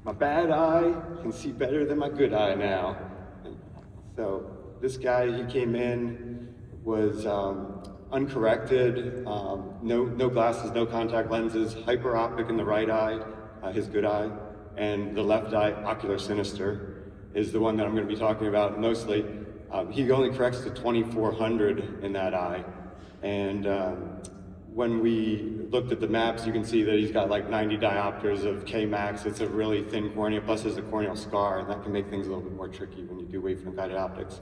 My bad eye can see better than my good eye now. So this guy, he came in, was uncorrected, no glasses, no contact lenses, hyperopic in the right eye, his good eye, and the left eye, ocular sinister, is the one that I'm going to be talking about mostly. He only corrects to 2400 in that eye, and when we looked at the maps, you can see that he's got like 90 diopters of K-max. It's a really thin cornea, plus there's a corneal scar, and that can make things a little bit more tricky when you do wavefront-guided optics.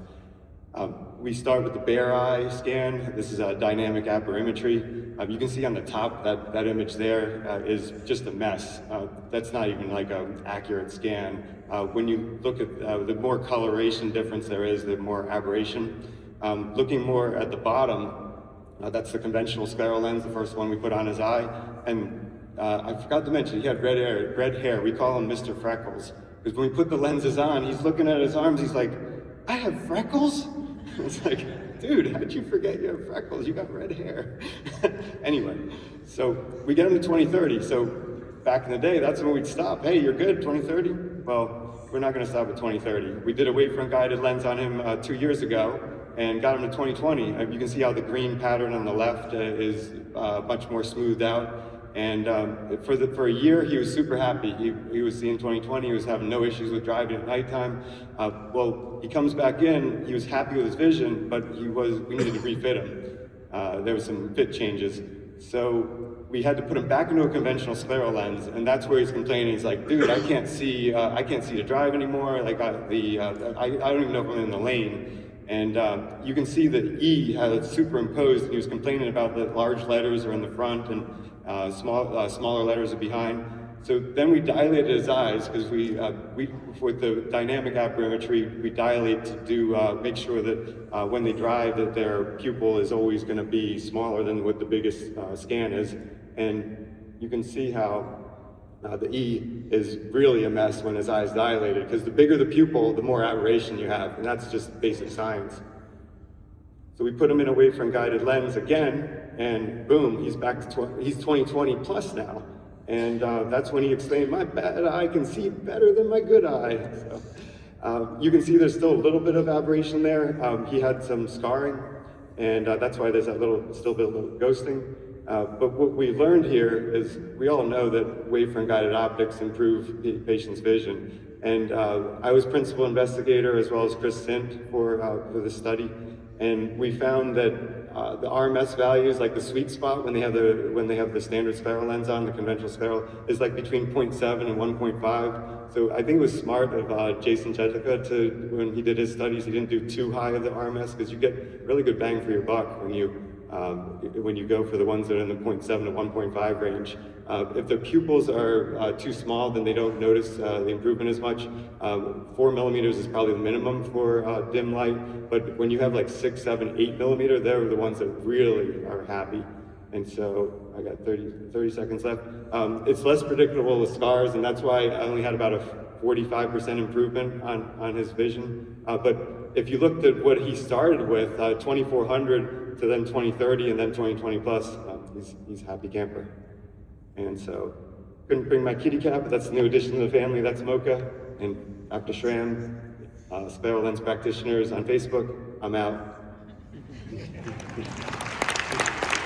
We start with the bare eye scan. This is a dynamic aberrametry. You can see on the top that image there is just a mess. That's not even like an accurate scan. When you look at the more coloration difference there is, the more aberration. Looking more at the bottom, that's the conventional scleral lens, the first one we put on his eye. And I forgot to mention, he had red hair. We call him Mr. Freckles. Because when we put the lenses on, he's looking at his arms, he's like, I have freckles? It's like, dude, how'd you forget you have freckles? You got red hair. Anyway, so we get him to 2030. So back in the day, that's when we'd stop. Hey, you're good, 2030? Well, we're not gonna stop at 2030. We did a wavefront-guided lens on him 2 years ago, and got him to 2020. You can see how the green pattern on the left is much more smoothed out. And for a year, he was super happy. He was seeing 2020, he was having no issues with driving at nighttime. Well, he comes back in, he was happy with his vision, but we needed to refit him. There was some fit changes. So we had to put him back into a conventional scleral lens, and that's where he's complaining. He's like, dude, I can't see to drive anymore. Like I don't even know if I'm in the lane. And you can see that E had it superimposed, and he was complaining about the large letters are in the front and smaller letters are behind. So then we dilated his eyes, because with the dynamic aberrametry, we dilate to make sure that when they drive, that their pupil is always going to be smaller than what the biggest scan is. And you can see how the E is really a mess when his eye is dilated, because the bigger the pupil, the more aberration you have, and that's just basic science. So we put him in a wavefront-guided lens again, and boom, he's back to he's 20/20 plus now. And that's when he exclaimed, my bad eye can see better than my good eye. So you can see there's still a little bit of aberration there. He had some scarring, and that's why there's that still a little ghosting. But what we learned here is we all know that wavefront-guided optics improve the patient's vision. And I was principal investigator as well as Chris Sint for the study. And we found that the RMS values, like the sweet spot when they have the standard scleral lens on, the conventional scleral, is like between 0.7 and 1.5. So I think it was smart of Jason Chetica when he did his studies, he didn't do too high of the RMS, because you get really good bang for your buck when you go for the ones that are in the 0.7 to 1.5 range. If the pupils are too small, then they don't notice the improvement as much. 4 millimeters is probably the minimum for dim light, but when you have like 6, 7, 8 millimeter, they're the ones that really are happy. And so I got 30 seconds left. It's less predictable with scars, and that's why I only had about a 45% improvement on his vision. But if you looked at what he started with, 2400 to then 2030 and then 2020 plus, he's happy camper. And so, couldn't bring my kitty cat, but that's a new addition to the family. That's Mocha and Dr. Schramm, scleral lens practitioners on Facebook. I'm out.